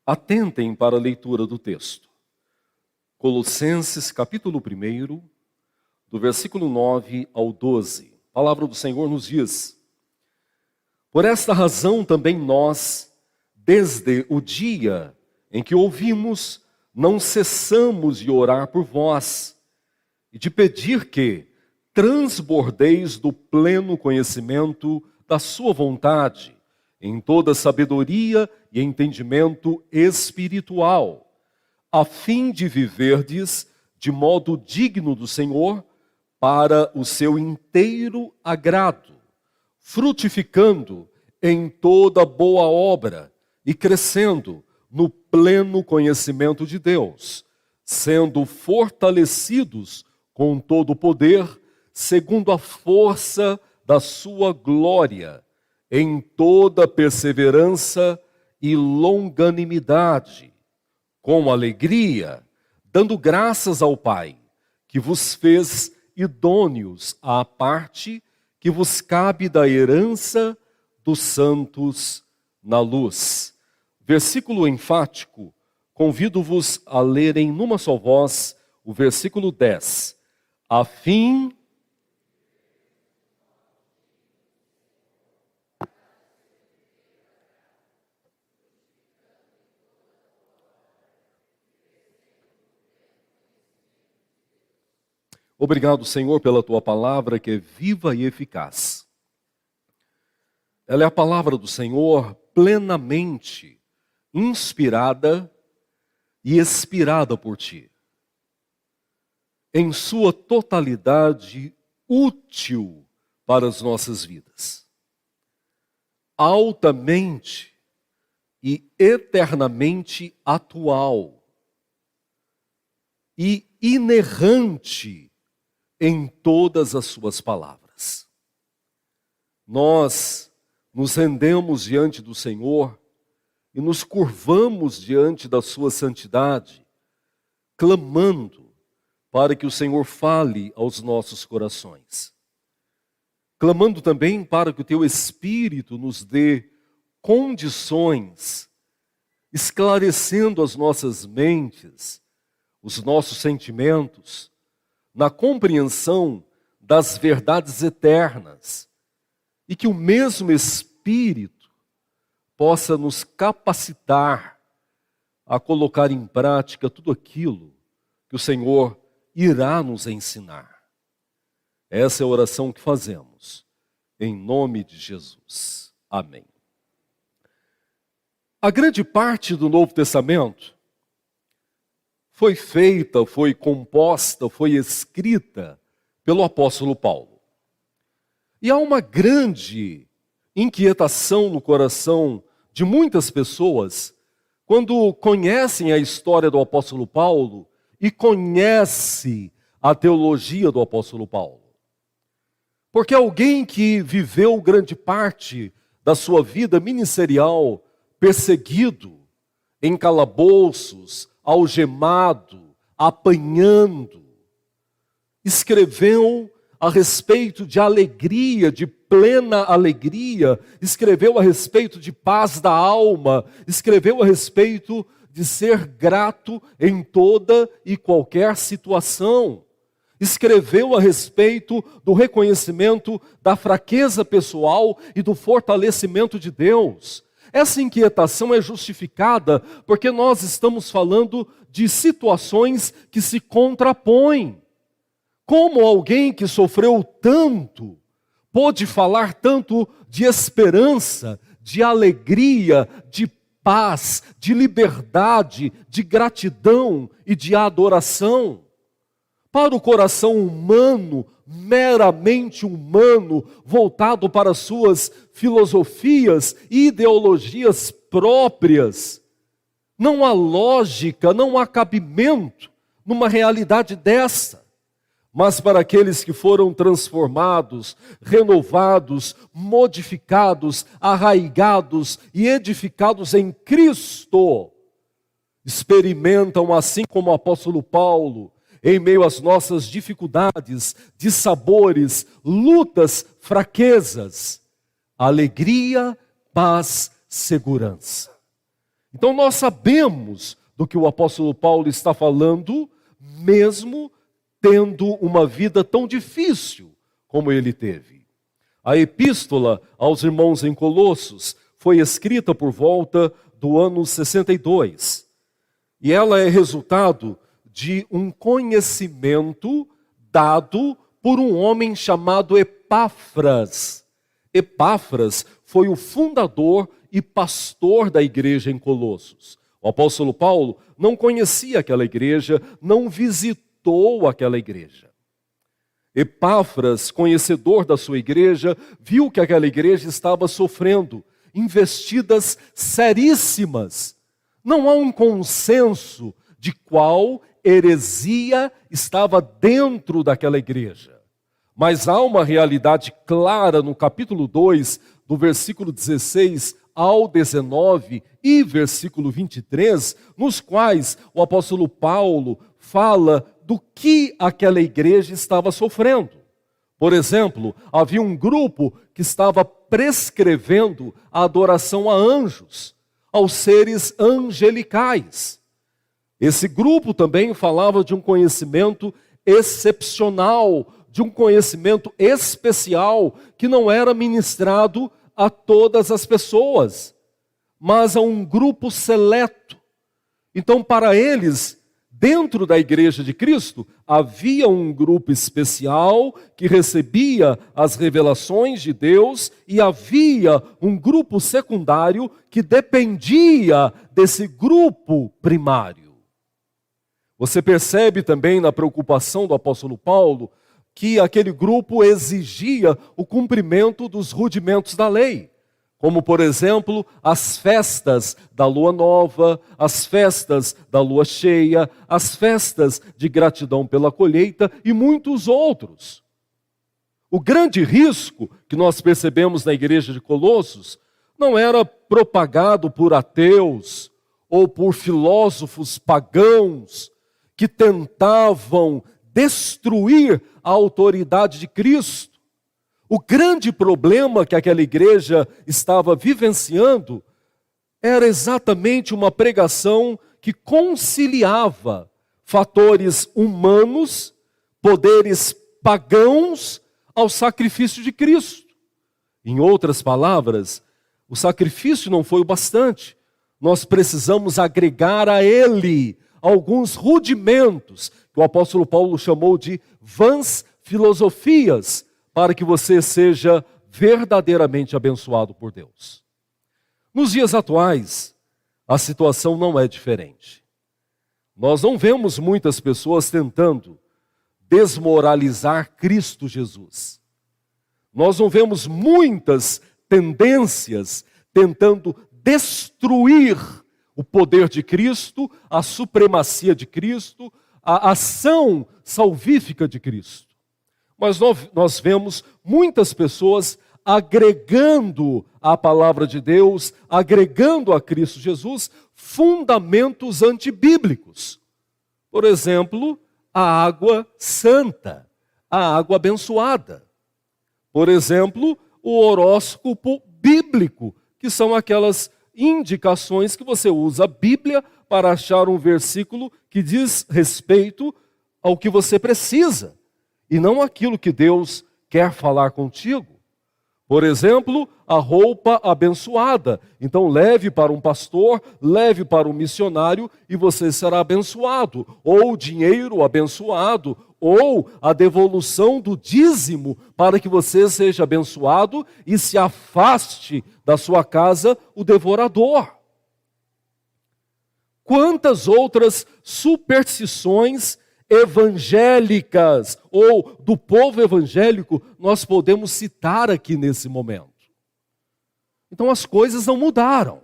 Atentem para a leitura do texto. Colossenses capítulo 1, do versículo 9 ao 12. A palavra do Senhor nos diz: Por esta razão também nós, desde o dia em que ouvimos, não cessamos de orar por vós e de pedir que transbordeis do pleno conhecimento da sua vontade, em toda sabedoria e entendimento espiritual, a fim de viverdes de modo digno do Senhor, para o seu inteiro agrado, frutificando em toda boa obra e crescendo no pleno conhecimento de Deus, sendo fortalecidos com todo o poder, segundo a força da sua glória, em toda perseverança e longanimidade, com alegria, dando graças ao Pai, que vos fez idôneos à parte que vos cabe da herança dos santos na luz. Versículo enfático, convido-vos a lerem numa só voz o versículo 10. A fim... Obrigado, Senhor, pela Tua palavra que é viva e eficaz. Ela é a palavra do Senhor plenamente inspirada e expirada por Ti. Em sua totalidade útil para as nossas vidas. Altamente e eternamente atual. E inerrante em todas as suas palavras. Nós nos rendemos diante do Senhor e nos curvamos diante da sua santidade, clamando para que o Senhor fale aos nossos corações. Clamando também para que o Teu Espírito nos dê condições, esclarecendo as nossas mentes, os nossos sentimentos, na compreensão das verdades eternas, e que o mesmo Espírito possa nos capacitar a colocar em prática tudo aquilo que o Senhor irá nos ensinar. Essa é a oração que fazemos, em nome de Jesus. Amém. A grande parte do Novo Testamento foi feita, foi composta, foi escrita pelo apóstolo Paulo. E há uma grande inquietação no coração de muitas pessoas quando conhecem a história do apóstolo Paulo e conhecem a teologia do apóstolo Paulo. Porque alguém que viveu grande parte da sua vida ministerial perseguido, em calabouços, algemado, apanhando, escreveu a respeito de alegria, de plena alegria, escreveu a respeito de paz da alma, escreveu a respeito de ser grato em toda e qualquer situação, escreveu a respeito do reconhecimento da fraqueza pessoal e do fortalecimento de Deus. Essa inquietação é justificada porque nós estamos falando de situações que se contrapõem. Como alguém que sofreu tanto pôde falar tanto de esperança, de alegria, de paz, de liberdade, de gratidão e de adoração? Para o coração humano, meramente humano, voltado para suas filosofias e ideologias próprias, não há lógica, não há cabimento numa realidade dessa. Mas para aqueles que foram transformados, renovados, modificados, arraigados e edificados em Cristo, experimentam, assim como o apóstolo Paulo, em meio às nossas dificuldades, dissabores, lutas, fraquezas, alegria, paz, segurança. Então nós sabemos do que o apóstolo Paulo está falando, mesmo tendo uma vida tão difícil como ele teve. A epístola aos irmãos em Colossos foi escrita por volta do ano 62. E ela é resultado de um conhecimento dado por um homem chamado Epáfras. Epáfras foi o fundador e pastor da igreja em Colossos. O apóstolo Paulo não conhecia aquela igreja, não visitou aquela igreja. Epáfras, conhecedor da sua igreja, viu que aquela igreja estava sofrendo investidas seríssimas. Não há um consenso de qual heresia estava dentro daquela igreja. Mas há uma realidade clara no capítulo 2, do versículo 16 ao 19 e versículo 23, nos quais o apóstolo Paulo fala do que aquela igreja estava sofrendo. Por exemplo, havia um grupo que estava prescrevendo a adoração a anjos, aos seres angelicais. Esse grupo também falava de um conhecimento excepcional, de um conhecimento especial que não era ministrado a todas as pessoas, mas a um grupo seleto. Então, para eles, dentro da igreja de Cristo, havia um grupo especial que recebia as revelações de Deus e havia um grupo secundário que dependia desse grupo primário. Você percebe também na preocupação do apóstolo Paulo que aquele grupo exigia o cumprimento dos rudimentos da lei, como, por exemplo, as festas da lua nova, as festas da lua cheia, as festas de gratidão pela colheita e muitos outros. O grande risco que nós percebemos na igreja de Colossos não era propagado por ateus ou por filósofos pagãos que tentavam destruir a autoridade de Cristo. O grande problema que aquela igreja estava vivenciando era exatamente uma pregação que conciliava fatores humanos, poderes pagãos, ao sacrifício de Cristo. Em outras palavras, o sacrifício não foi o bastante. Nós precisamos agregar a ele alguns rudimentos, que o apóstolo Paulo chamou de vãs filosofias, para que você seja verdadeiramente abençoado por Deus. Nos dias atuais, a situação não é diferente. Nós não vemos muitas pessoas tentando desmoralizar Cristo Jesus. Nós não vemos muitas tendências tentando destruir o poder de Cristo, a supremacia de Cristo, a ação salvífica de Cristo. Mas nós vemos muitas pessoas agregando à palavra de Deus, agregando a Cristo Jesus, fundamentos antibíblicos. Por exemplo, a água santa, a água abençoada. Por exemplo, o horóscopo bíblico, que são aquelas indicações que você usa a Bíblia para achar um versículo que diz respeito ao que você precisa, e não aquilo que Deus quer falar contigo. Por exemplo, a roupa abençoada. Então leve para um pastor, leve para um missionário e você será abençoado. Ou o dinheiro abençoado, ou a devolução do dízimo para que você seja abençoado e se afaste da sua casa o devorador. Quantas outras superstições evangélicas ou do povo evangélico nós podemos citar aqui nesse momento? Então as coisas não mudaram.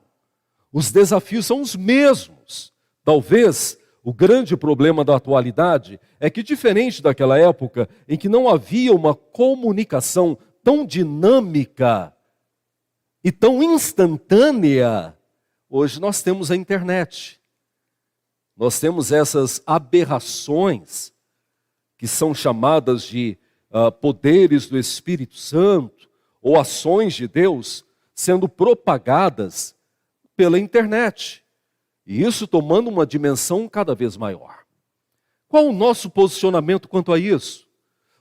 Os desafios são os mesmos. Talvez o grande problema da atualidade é que, diferente daquela época em que não havia uma comunicação tão dinâmica e tão instantânea, hoje nós temos a internet. Nós temos essas aberrações que são chamadas de poderes do Espírito Santo ou ações de Deus sendo propagadas pela internet. E isso tomando uma dimensão cada vez maior. Qual o nosso posicionamento quanto a isso?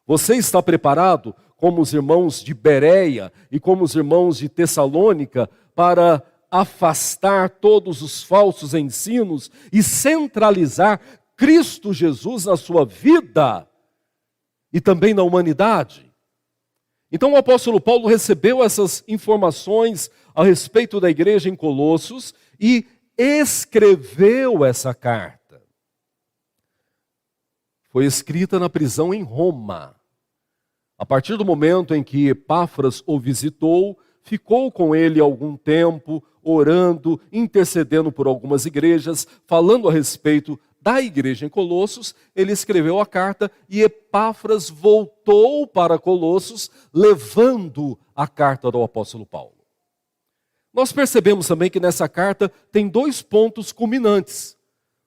Você está preparado, como os irmãos de Bereia e como os irmãos de Tessalônica, para afastar todos os falsos ensinos e centralizar Cristo Jesus na sua vida e também na humanidade? Então o apóstolo Paulo recebeu essas informações a respeito da igreja em Colossos e escreveu essa carta. Foi escrita na prisão em Roma. A partir do momento em que Epáfras o visitou, ficou com ele algum tempo, orando, intercedendo por algumas igrejas, falando a respeito da igreja em Colossos. Ele escreveu a carta e Epáfras voltou para Colossos, levando a carta do apóstolo Paulo. Nós percebemos também que nessa carta tem 2 pontos culminantes.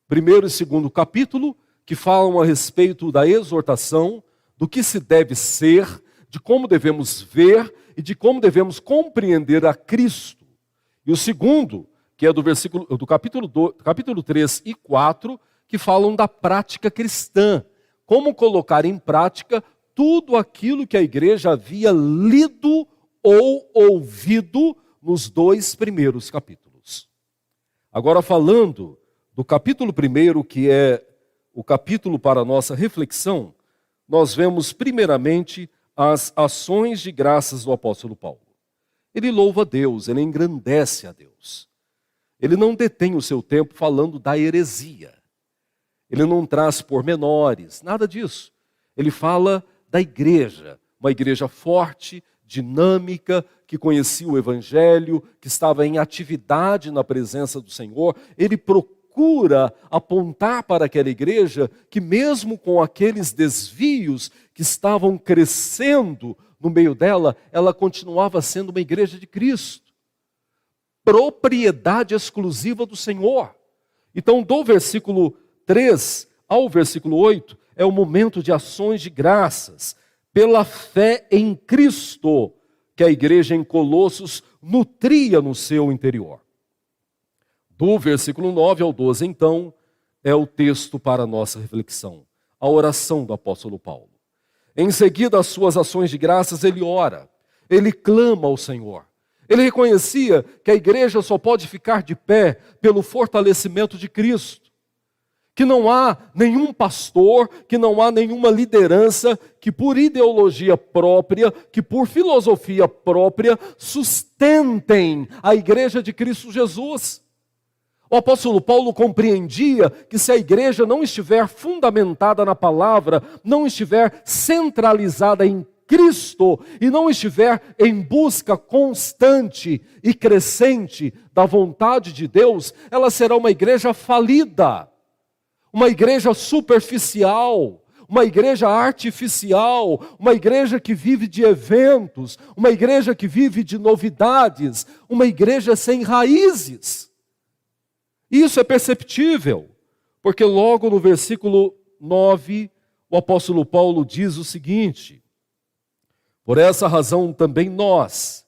Primeiro e segundo capítulo, que falam a respeito da exortação, do que se deve ser, de como devemos ver e de como devemos compreender a Cristo. E o segundo, que é do capítulo 3 e 4, que falam da prática cristã, como colocar em prática tudo aquilo que a igreja havia lido ou ouvido nos 2 primeiros capítulos. Agora falando do capítulo 1, que é o capítulo para a nossa reflexão, nós vemos primeiramente as ações de graças do apóstolo Paulo. Ele louva a Deus, ele engrandece a Deus. Ele não detém o seu tempo falando da heresia. Ele não traz pormenores, nada disso. Ele fala da igreja, uma igreja forte, dinâmica, que conhecia o evangelho, que estava em atividade na presença do Senhor. Ele procura apontar para aquela igreja que, mesmo com aqueles desvios que estavam crescendo no meio dela, ela continuava sendo uma igreja de Cristo, propriedade exclusiva do Senhor. Então, do versículo 3 ao versículo 8, é o momento de ações de graças, pela fé em Cristo, que a igreja em Colossos nutria no seu interior. Do versículo 9 ao 12, então, é o texto para a nossa reflexão, a oração do apóstolo Paulo. Em seguida às suas ações de graças, ele ora, ele clama ao Senhor. Ele reconhecia que a igreja só pode ficar de pé pelo fortalecimento de Cristo, que não há nenhum pastor, que não há nenhuma liderança que por ideologia própria, que por filosofia própria, sustentem a igreja de Cristo Jesus. O apóstolo Paulo compreendia que se a igreja não estiver fundamentada na palavra, não estiver centralizada em Cristo e não estiver em busca constante e crescente da vontade de Deus, ela será uma igreja falida, uma igreja superficial, uma igreja artificial, uma igreja que vive de eventos, uma igreja que vive de novidades, uma igreja sem raízes. Isso é perceptível, porque logo no versículo 9, o apóstolo Paulo diz o seguinte: por essa razão também nós,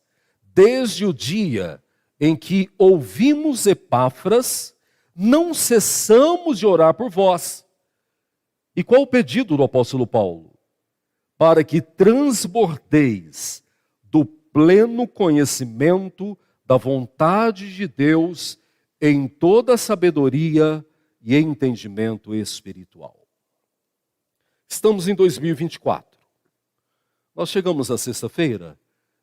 desde o dia em que ouvimos Epáfras, não cessamos de orar por vós. E qual o pedido do apóstolo Paulo? Para que transbordeis do pleno conhecimento da vontade de Deus em toda sabedoria e entendimento espiritual. Estamos em 2024. Nós chegamos à sexta-feira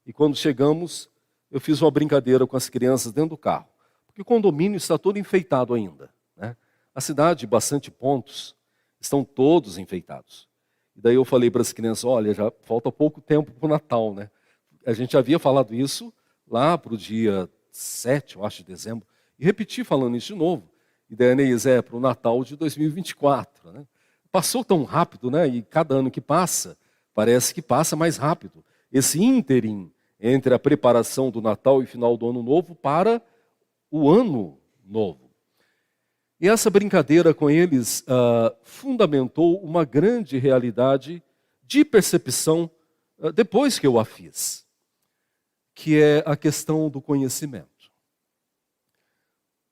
e quando chegamos, eu fiz uma brincadeira com as crianças dentro do carro. Porque o condomínio está todo enfeitado ainda, né? A cidade, bastante pontos, estão todos enfeitados. E daí eu falei para as crianças, olha, já falta pouco tempo para o Natal, né? A gente havia falado isso lá para o dia 7, eu acho, de dezembro. E repeti falando isso de novo. E daí, Neis, para o Natal de 2024. Né? Passou tão rápido, né? E cada ano que passa, parece que passa mais rápido. Esse ínterim entre a preparação do Natal e final do Ano Novo para o Ano Novo. E essa brincadeira com eles fundamentou uma grande realidade de percepção depois que eu a fiz, que é a questão do conhecimento.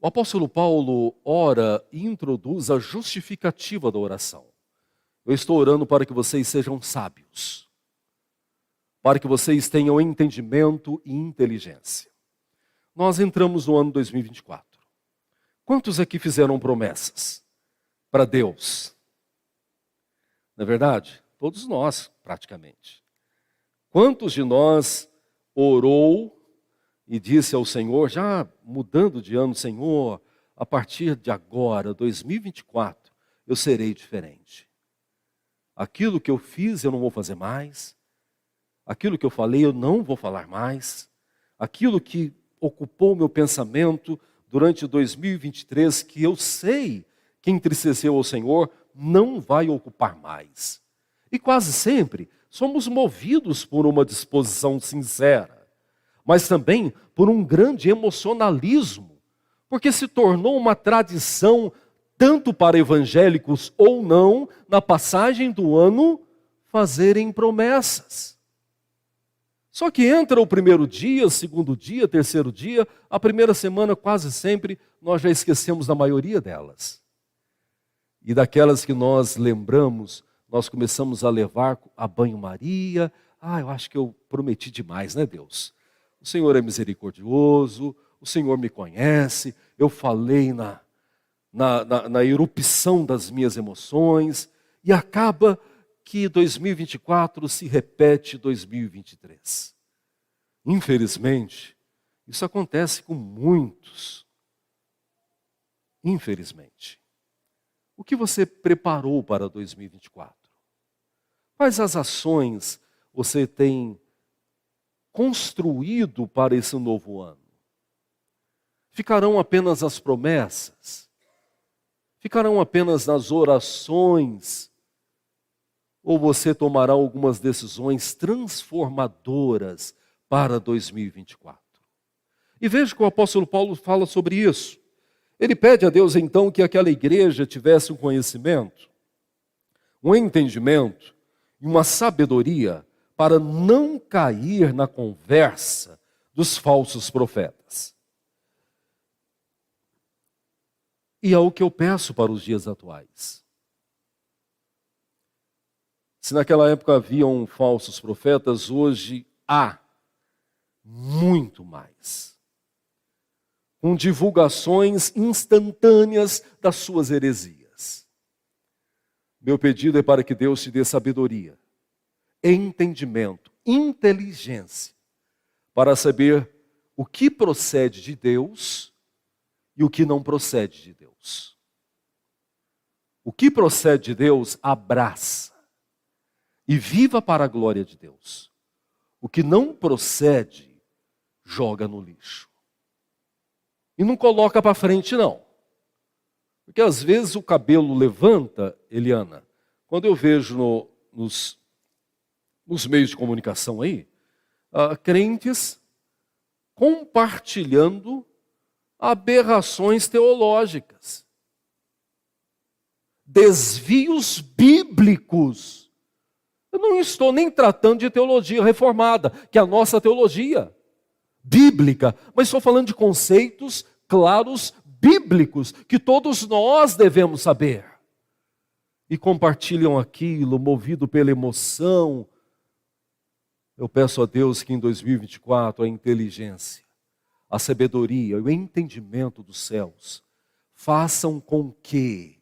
O apóstolo Paulo ora e introduz a justificativa da oração. Eu estou orando para que vocês sejam sábios, para que vocês tenham entendimento e inteligência. Nós entramos no ano 2024. Quantos aqui fizeram promessas para Deus? Não é verdade? Todos nós, praticamente. Quantos de nós orou e disse ao Senhor, já mudando de ano, Senhor, a partir de agora, 2024, eu serei diferente. Aquilo que eu fiz eu não vou fazer mais. Aquilo que eu falei eu não vou falar mais. Aquilo que ocupou meu pensamento durante 2023, que eu sei que entristeceu ao Senhor, não vai ocupar mais. E quase sempre somos movidos por uma disposição sincera, mas também por um grande emocionalismo, porque se tornou uma tradição, tanto para evangélicos ou não, na passagem do ano, fazerem promessas. Só que entra o primeiro dia, o segundo dia, terceiro dia, a primeira semana quase sempre nós já esquecemos da maioria delas. E daquelas que nós lembramos, nós começamos a levar a banho-maria. Eu acho que eu prometi demais, né, Deus? O Senhor é misericordioso, o Senhor me conhece, eu falei na erupção das minhas emoções, e acaba que 2024 se repete 2023. Infelizmente, isso acontece com muitos. Infelizmente. O que você preparou para 2024? Quais as ações você tem construído para esse novo ano? Ficarão apenas as promessas? Ficarão apenas nas orações? Ou você tomará algumas decisões transformadoras para 2024? E veja que o apóstolo Paulo fala sobre isso. Ele pede a Deus então que aquela igreja tivesse um conhecimento, um entendimento e uma sabedoria para não cair na conversa dos falsos profetas. E é o que eu peço para os dias atuais. Se naquela época haviam falsos profetas, hoje há muito mais. Com divulgações instantâneas das suas heresias. Meu pedido é para que Deus te dê sabedoria, entendimento, inteligência, para saber o que procede de Deus e o que não procede de Deus. O que procede de Deus, abraça e viva para a glória de Deus. O que não procede, joga no lixo. E não coloca para frente, não. Porque às vezes o cabelo levanta, Eliana, quando eu vejo nos meios de comunicação aí, crentes compartilhando aberrações teológicas, desvios bíblicos. Eu não estou nem tratando de teologia reformada, que é a nossa teologia bíblica, mas estou falando de conceitos claros, bíblicos, que todos nós devemos saber. E compartilham aquilo, movido pela emoção. Eu peço a Deus que em 2024 a inteligência, a sabedoria, o entendimento dos céus façam com que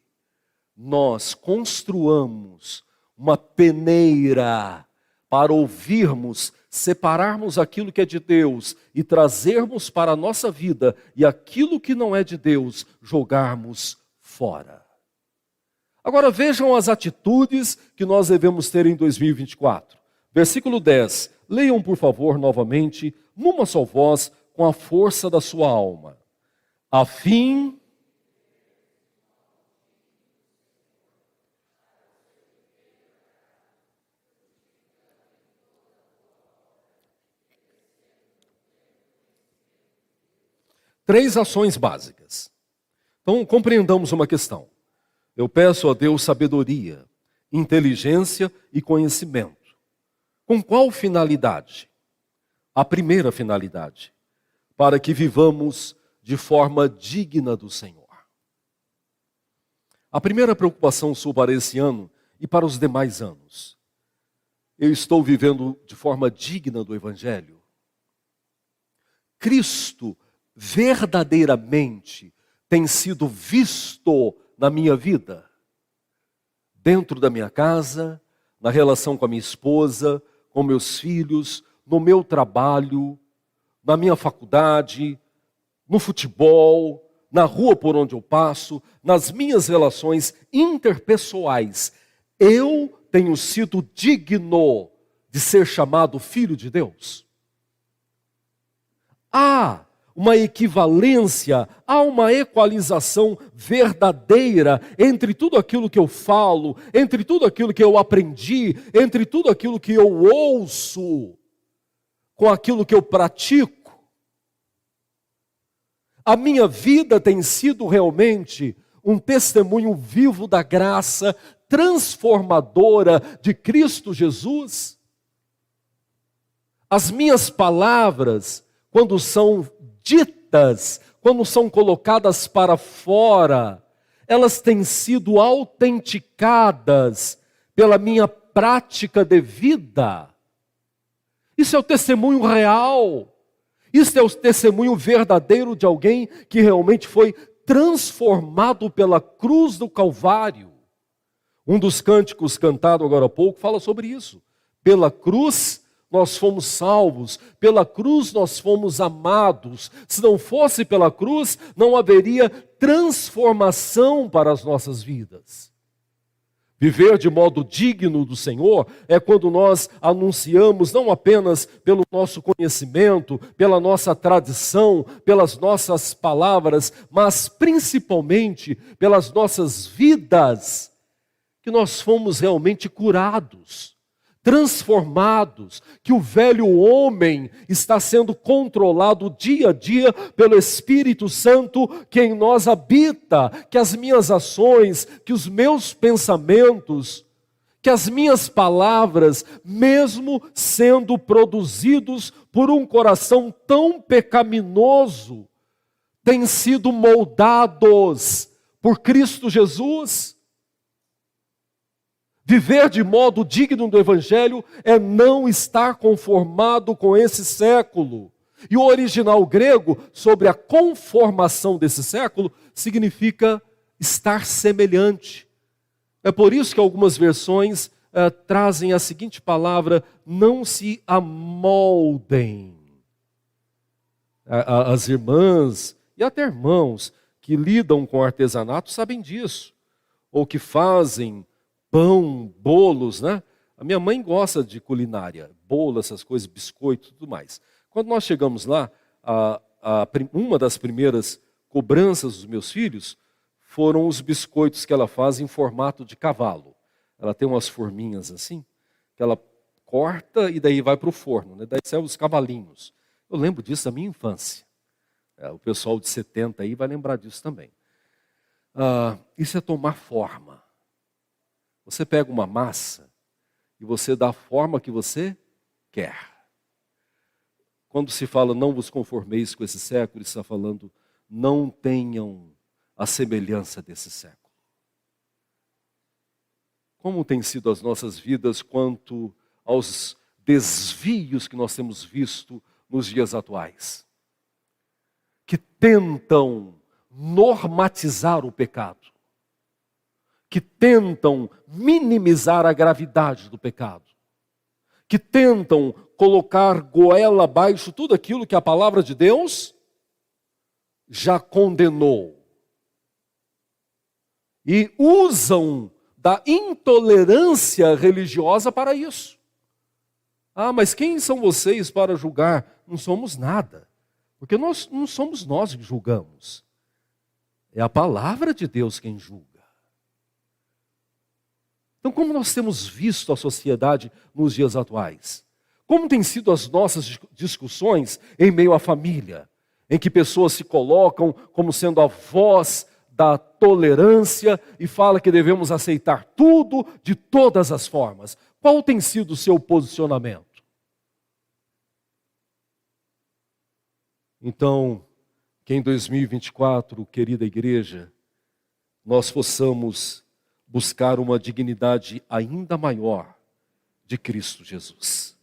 nós construamos uma peneira para ouvirmos, separarmos aquilo que é de Deus e trazermos para a nossa vida, e aquilo que não é de Deus, jogarmos fora. Agora vejam as atitudes que nós devemos ter em 2024. Versículo 10. Leiam, por favor, novamente, numa só voz, com a força da sua alma. A fim... Três ações básicas. Então, compreendamos uma questão. Eu peço a Deus sabedoria, inteligência e conhecimento. Com qual finalidade? A primeira finalidade, para que vivamos de forma digna do Senhor. A primeira preocupação sua para esse ano e para os demais anos: eu estou vivendo de forma digna do Evangelho? Cristo verdadeiramente tem sido visto na minha vida? Dentro da minha casa, na relação com a minha esposa, com meus filhos, no meu trabalho, na minha faculdade, no futebol, na rua por onde eu passo, nas minhas relações interpessoais. Eu tenho sido digno de ser chamado filho de Deus? Há uma equivalência, há uma equalização verdadeira entre tudo aquilo que eu falo, entre tudo aquilo que eu aprendi, entre tudo aquilo que eu ouço, com aquilo que eu pratico? A minha vida tem sido realmente um testemunho vivo da graça transformadora de Cristo Jesus? As minhas palavras, quando são ditas, quando são colocadas para fora, elas têm sido autenticadas pela minha prática de vida? Isso é o testemunho real. Isso é o testemunho verdadeiro de alguém que realmente foi transformado pela cruz do Calvário. Um dos cânticos cantado agora há pouco fala sobre isso. Pela cruz nós fomos salvos, pela cruz nós fomos amados. Se não fosse pela cruz, não haveria transformação para as nossas vidas. Viver de modo digno do Senhor é quando nós anunciamos não apenas pelo nosso conhecimento, pela nossa tradição, pelas nossas palavras, mas principalmente pelas nossas vidas, que nós fomos realmente curados, transformados, que o velho homem está sendo controlado dia a dia pelo Espírito Santo que em nós habita, que as minhas ações, que os meus pensamentos, que as minhas palavras, mesmo sendo produzidos por um coração tão pecaminoso, têm sido moldados por Cristo Jesus. Viver de modo digno do Evangelho é não estar conformado com esse século. E o original grego, sobre a conformação desse século, significa estar semelhante. É por isso que algumas versões trazem a seguinte palavra: não se amoldem. As irmãs e até irmãos que lidam com artesanato sabem disso. Ou que fazem pão, bolos, né? A minha mãe gosta de culinária, bolo, essas coisas, biscoito e tudo mais. Quando nós chegamos lá, uma das primeiras cobranças dos meus filhos foram os biscoitos que ela faz em formato de cavalo. Ela tem umas forminhas assim, que ela corta e daí vai para o forno, né? Daí saem os cavalinhos. Eu lembro disso da minha infância. O pessoal de 70 aí vai lembrar disso também. Isso é tomar forma. Você pega uma massa e você dá a forma que você quer. Quando se fala não vos conformeis com esse século, está falando não tenham a semelhança desse século. Como tem sido as nossas vidas quanto aos desvios que nós temos visto nos dias atuais, que tentam normatizar o pecado, que tentam minimizar a gravidade do pecado, que tentam colocar goela abaixo tudo aquilo que a palavra de Deus já condenou. E usam da intolerância religiosa para isso. Mas quem são vocês para julgar? Não somos nada, porque não somos nós que julgamos. É a palavra de Deus quem julga. Então, como nós temos visto a sociedade nos dias atuais? Como têm sido as nossas discussões em meio à família, em que pessoas se colocam como sendo a voz da tolerância e fala que devemos aceitar tudo de todas as formas? Qual tem sido o seu posicionamento? Então, que em 2024, querida igreja, nós possamos buscar uma dignidade ainda maior de Cristo Jesus.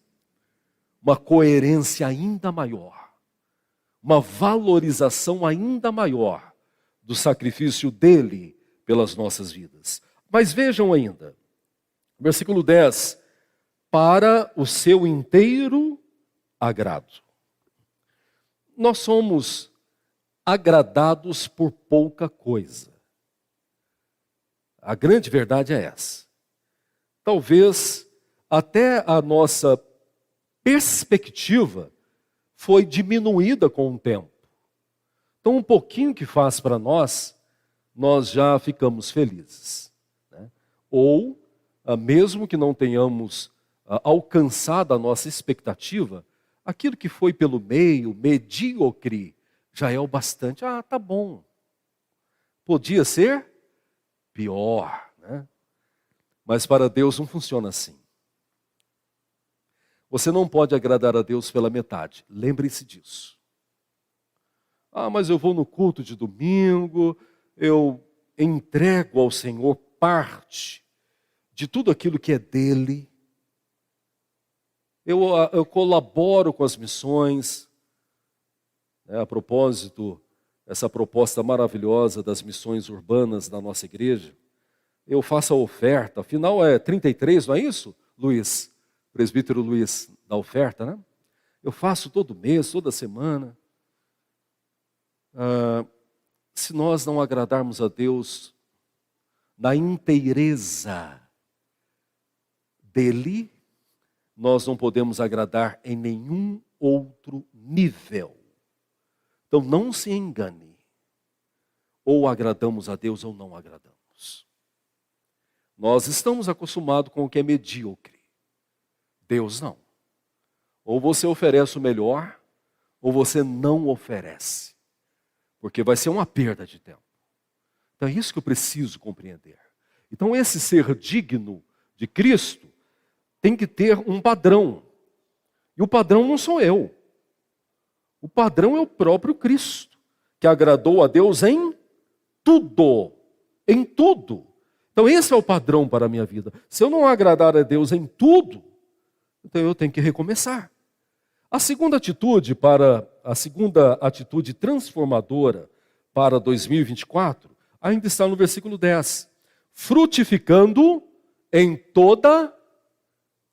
Uma coerência ainda maior, uma valorização ainda maior do sacrifício dele pelas nossas vidas. Mas vejam ainda, versículo 10, para o seu inteiro agrado. Nós somos agradados por pouca coisa. A grande verdade é essa. Talvez até a nossa perspectiva foi diminuída com o tempo. Então, um pouquinho que faz para nós, nós já ficamos felizes, né? Ou, mesmo que não tenhamos alcançado a nossa expectativa, aquilo que foi pelo meio, medíocre, já é o bastante. Ah, tá bom. Podia ser pior, né? Mas para Deus não funciona assim. Você não pode agradar a Deus pela metade. Lembre-se disso. Ah, mas eu vou no culto de domingo, eu entrego ao Senhor parte de tudo aquilo que é dele. Eu colaboro com as missões. A propósito, essa proposta maravilhosa das missões urbanas da nossa igreja, eu faço a oferta, afinal é 33, não é isso, Luiz? Presbítero Luiz, da oferta, né? Eu faço todo mês, toda semana. Se nós não agradarmos a Deus na inteireza dele, nós não podemos agradar em nenhum outro nível. Então não se engane. Ou agradamos a Deus ou não agradamos. Nós estamos acostumados com o que é medíocre. Deus não. Ou você oferece o melhor, ou você não oferece. Porque vai ser uma perda de tempo. Então é isso que eu preciso compreender. Então esse ser digno de Cristo tem que ter um padrão. E o padrão não sou eu. O padrão é o próprio Cristo, que agradou a Deus em tudo. Em tudo. Então esse é o padrão para a minha vida. Se eu não agradar a Deus em tudo, então eu tenho que recomeçar. A segunda atitude transformadora para 2024, ainda está no versículo 10. Frutificando em toda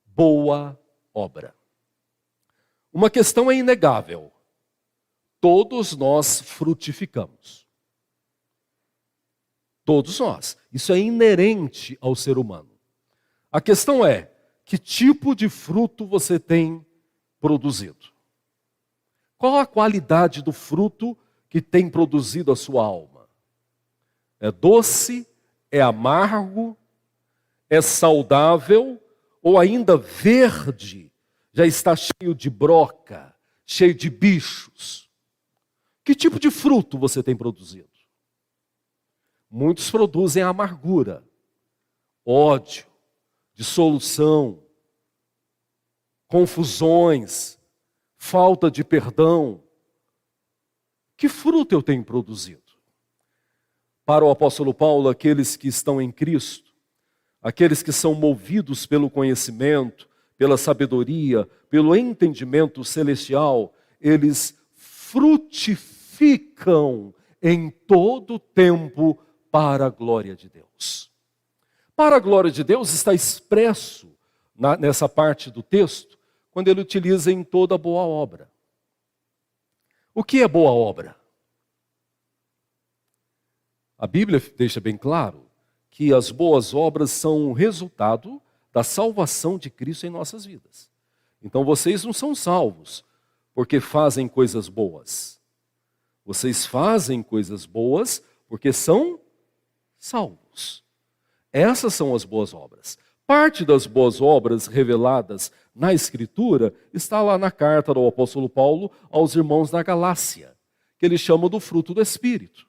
boa obra. Uma questão é inegável. Todos nós frutificamos. Todos nós. Isso é inerente ao ser humano. A questão é, que tipo de fruto você tem produzido? Qual a qualidade do fruto que tem produzido a sua alma? É doce? É amargo? É saudável? Ou ainda verde? Já está cheio de broca, cheio de bichos? Que tipo de fruto você tem produzido? Muitos produzem amargura, ódio, dissolução, confusões, falta de perdão. Que fruto eu tenho produzido? Para o apóstolo Paulo, aqueles que estão em Cristo, aqueles que são movidos pelo conhecimento, pela sabedoria, pelo entendimento celestial, eles frutificam em todo tempo para a glória de Deus. Para a glória de Deus está expresso nessa parte do texto, quando ele utiliza em toda boa obra. O que é boa obra? A Bíblia deixa bem claro que as boas obras são o resultado da salvação de Cristo em nossas vidas. Então vocês não são salvos porque fazem coisas boas. Vocês fazem coisas boas porque são salvos. Essas são as boas obras. Parte das boas obras reveladas na Escritura está lá na carta do apóstolo Paulo aos irmãos na Galácia, que ele chama do fruto do Espírito.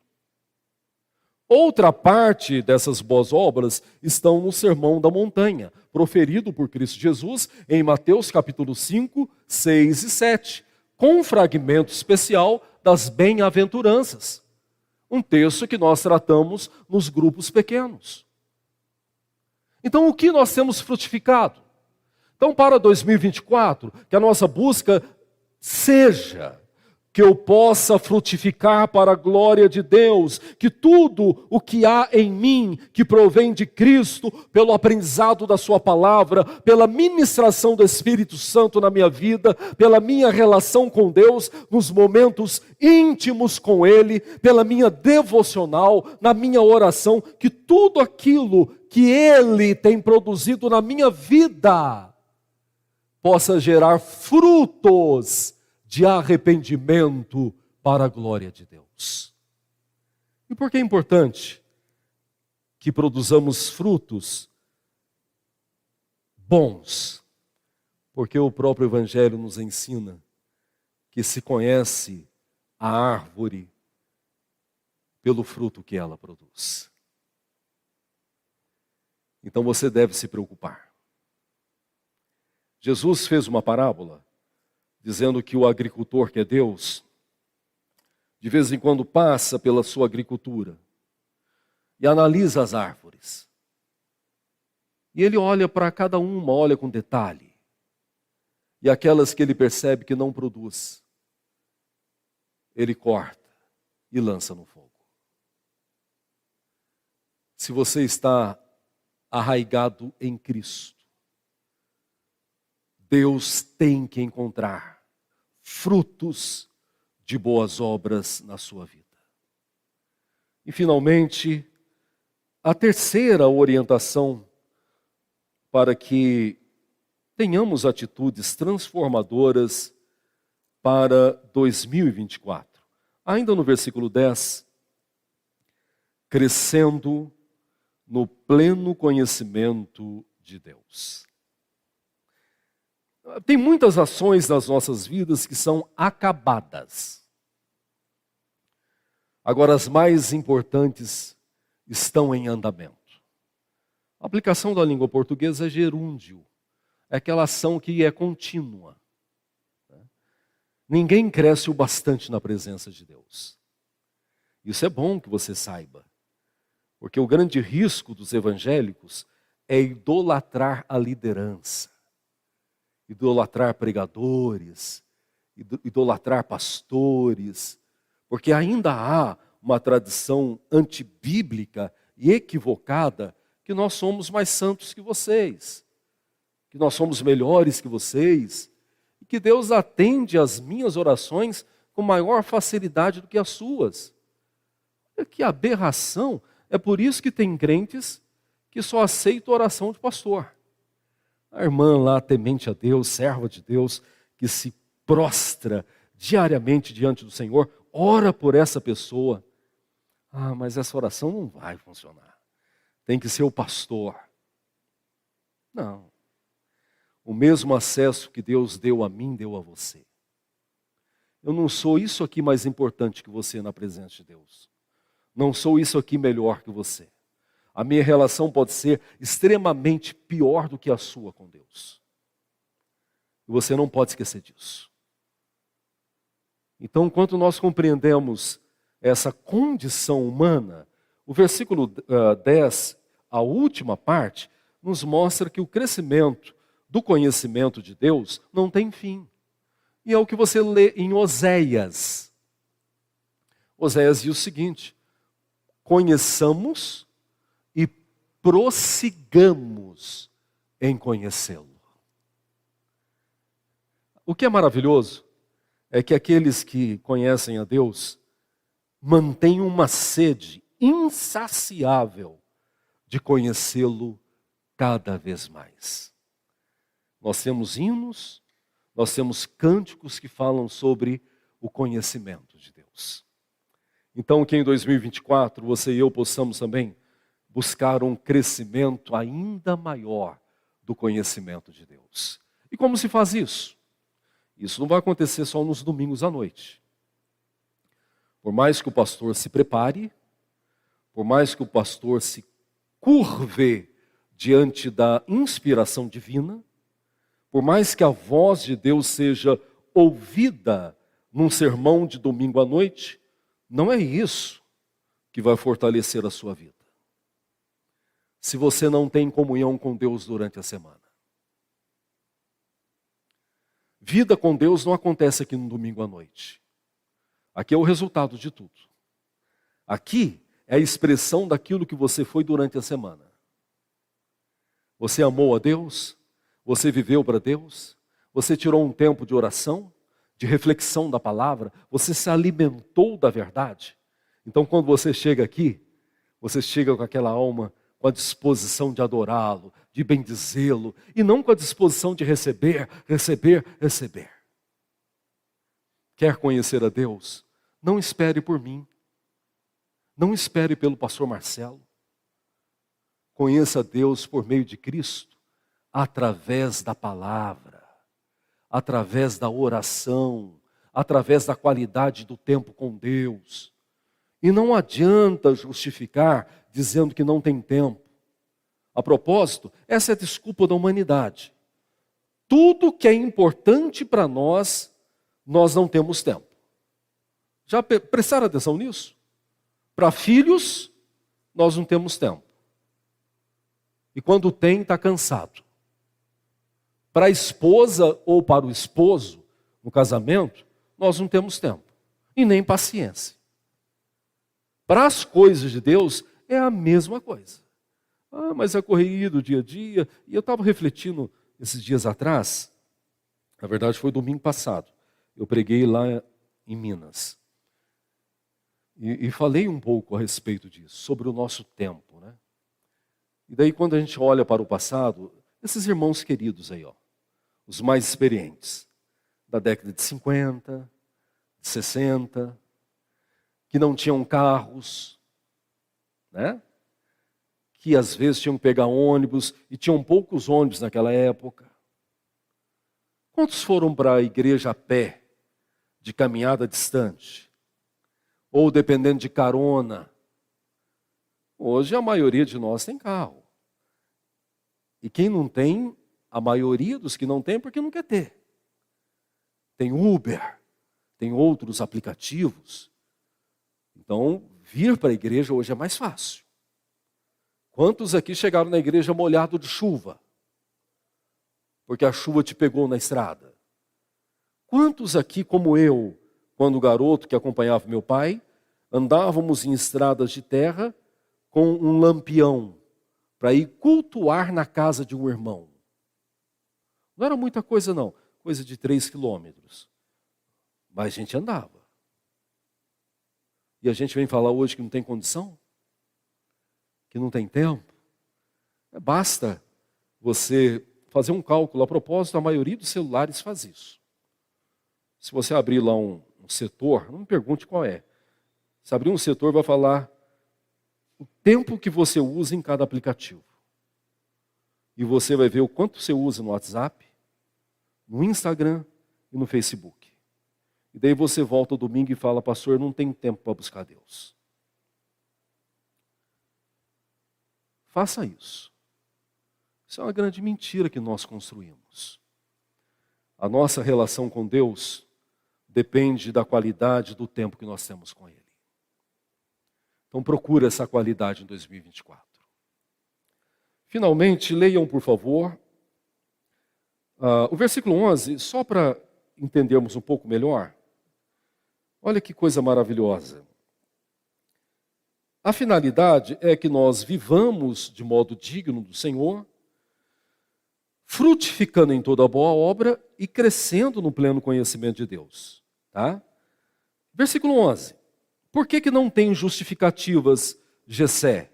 Outra parte dessas boas obras estão no Sermão da Montanha, proferido por Cristo Jesus em Mateus capítulo 5, 6 e 7, com um fragmento especial das bem-aventuranças. Um texto que nós tratamos nos grupos pequenos. Então, o que nós temos frutificado? Então, para 2024, que a nossa busca seja que eu possa frutificar para a glória de Deus, que tudo o que há em mim, que provém de Cristo, pelo aprendizado da sua palavra, pela ministração do Espírito Santo na minha vida, pela minha relação com Deus, nos momentos íntimos com Ele, pela minha devocional, na minha oração, que tudo aquilo que Ele tem produzido na minha vida, possa gerar frutos de arrependimento para a glória de Deus. E por que é importante que produzamos frutos bons? Porque o próprio Evangelho nos ensina que se conhece a árvore pelo fruto que ela produz. Então você deve se preocupar. Jesus fez uma parábola dizendo que o agricultor, que é Deus, de vez em quando passa pela sua agricultura e analisa as árvores. E ele olha para cada uma, olha com detalhe. E aquelas que ele percebe que não produz, ele corta e lança no fogo. Se você está arraigado em Cristo, Deus tem que encontrar frutos de boas obras na sua vida. E finalmente, a terceira orientação para que tenhamos atitudes transformadoras para 2024. Ainda no versículo 10, crescendo no pleno conhecimento de Deus. Tem muitas ações nas nossas vidas que são acabadas. Agora, as mais importantes estão em andamento. A aplicação da língua portuguesa é gerúndio. É aquela ação que é contínua. Ninguém cresce o bastante na presença de Deus. Isso é bom que você saiba. Porque o grande risco dos evangélicos é idolatrar a liderança. Idolatrar pregadores, idolatrar pastores, porque ainda há uma tradição antibíblica e equivocada que nós somos mais santos que vocês, que nós somos melhores que vocês, e que Deus atende às minhas orações com maior facilidade do que as suas. Que aberração! É por isso que tem crentes que só aceitam a oração de pastor. A irmã lá, temente a Deus, serva de Deus, que se prostra diariamente diante do Senhor, ora por essa pessoa. Ah, mas essa oração não vai funcionar. Tem que ser o pastor. Não. O mesmo acesso que Deus deu a mim, deu a você. Eu não sou isso aqui mais importante que você na presença de Deus. Não sou isso aqui melhor que você. A minha relação pode ser extremamente pior do que a sua com Deus. E você não pode esquecer disso. Então, enquanto nós compreendemos essa condição humana, o versículo 10, a última parte, nos mostra que o crescimento do conhecimento de Deus não tem fim. E é o que você lê em Oséias. Oséias diz o seguinte: conheçamos e prossigamos em conhecê-lo. O que é maravilhoso é que aqueles que conhecem a Deus mantêm uma sede insaciável de conhecê-lo cada vez mais. Nós temos hinos, nós temos cânticos que falam sobre o conhecimento de Deus. Então, que em 2024 você e eu possamos também buscar um crescimento ainda maior do conhecimento de Deus. E como se faz isso? Isso não vai acontecer só nos domingos à noite. Por mais que o pastor se prepare, por mais que o pastor se curve diante da inspiração divina, por mais que a voz de Deus seja ouvida num sermão de domingo à noite, não é isso que vai fortalecer a sua vida. Se você não tem comunhão com Deus durante a semana. Vida com Deus não acontece aqui no domingo à noite. Aqui é o resultado de tudo. Aqui é a expressão daquilo que você foi durante a semana. Você amou a Deus? Você viveu para Deus? Você tirou um tempo de oração, de reflexão da palavra? Você se alimentou da verdade? Então, quando você chega aqui, você chega com aquela alma, com a disposição de adorá-lo, de bendizê-lo, e não com a disposição de receber. Quer conhecer a Deus? Não espere por mim. Não espere pelo pastor Marcelo. Conheça Deus por meio de Cristo, através da palavra, através da oração, através da qualidade do tempo com Deus. E não adianta justificar dizendo que não tem tempo. A propósito, essa é a desculpa da humanidade. Tudo que é importante para nós, nós não temos tempo. Já prestaram atenção nisso? Para filhos, nós não temos tempo. E quando tem, está cansado. Para a esposa ou para o esposo, no casamento, nós não temos tempo. E nem paciência. Para as coisas de Deus, é a mesma coisa. Mas é a correria do dia a dia. E eu estava refletindo esses dias atrás, na verdade foi domingo passado, eu preguei lá em Minas. E falei um pouco a respeito disso, sobre o nosso tempo, né? E daí quando a gente olha para o passado, esses irmãos queridos aí, os mais experientes, da década de 50, de 60, que não tinham carros, né? Que às vezes tinham que pegar ônibus, e tinham poucos ônibus naquela época. Quantos foram para a igreja a pé, de caminhada distante? Ou dependendo de carona? Hoje a maioria de nós tem carro. E quem não tem, a maioria dos que não tem, porque não quer ter. Tem Uber, tem outros aplicativos. Então, vir para a igreja hoje é mais fácil. Quantos aqui chegaram na igreja molhado de chuva? Porque a chuva te pegou na estrada. Quantos aqui, como eu, quando garoto que acompanhava meu pai, andávamos em estradas de terra com um lampião para ir cultuar na casa de um irmão? Não era muita coisa não, coisa de 3 quilômetros. Mas a gente andava. E a gente vem falar hoje que não tem condição? Que não tem tempo? Basta você fazer um cálculo. A propósito, a maioria dos celulares faz isso. Se você abrir lá um setor, não me pergunte qual é. Se abrir um setor, vai falar o tempo que você usa em cada aplicativo. E você vai ver o quanto você usa no WhatsApp, no Instagram e no Facebook. E daí você volta domingo e fala, pastor, não tem tempo para buscar Deus. Faça isso. Isso é uma grande mentira que nós construímos. A nossa relação com Deus depende da qualidade do tempo que nós temos com Ele. Então procure essa qualidade em 2024. Finalmente, leiam, por favor, o versículo 11, só para entendermos um pouco melhor. Olha que coisa maravilhosa. A finalidade é que nós vivamos de modo digno do Senhor, frutificando em toda boa obra e crescendo no pleno conhecimento de Deus. Tá? Versículo 11. Por que não tem justificativas, Jessé?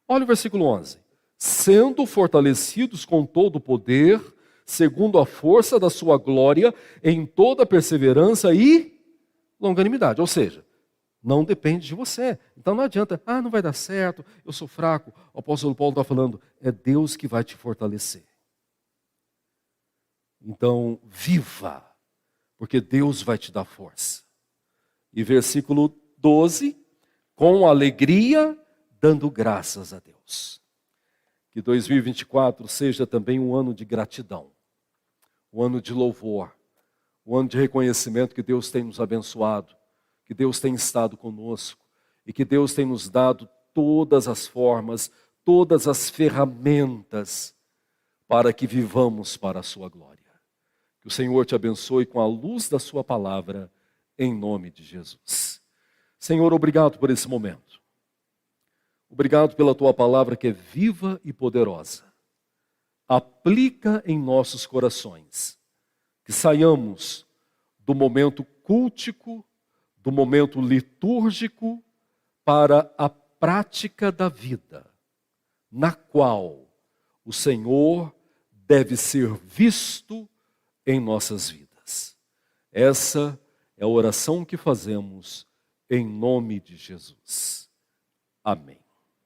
Olha o versículo 11. Sendo fortalecidos com todo o poder, segundo a força da sua glória, em toda perseverança e longanimidade. Ou seja, não depende de você. Então não adianta, não vai dar certo, eu sou fraco. O apóstolo Paulo está falando, é Deus que vai te fortalecer. Então, viva, porque Deus vai te dar força. E versículo 12, com alegria, dando graças a Deus. Que 2024 seja também um ano de gratidão, um ano de louvor, um ano de reconhecimento que Deus tem nos abençoado, que Deus tem estado conosco e que Deus tem nos dado todas as formas, todas as ferramentas para que vivamos para a sua glória. Que o Senhor te abençoe com a luz da sua palavra, em nome de Jesus. Senhor, obrigado por esse momento. Obrigado pela tua palavra que é viva e poderosa. Aplica em nossos corações. Que saiamos do momento cultico, do momento litúrgico, para a prática da vida, na qual o Senhor deve ser visto em nossas vidas. Essa é a oração que fazemos em nome de Jesus. Amém.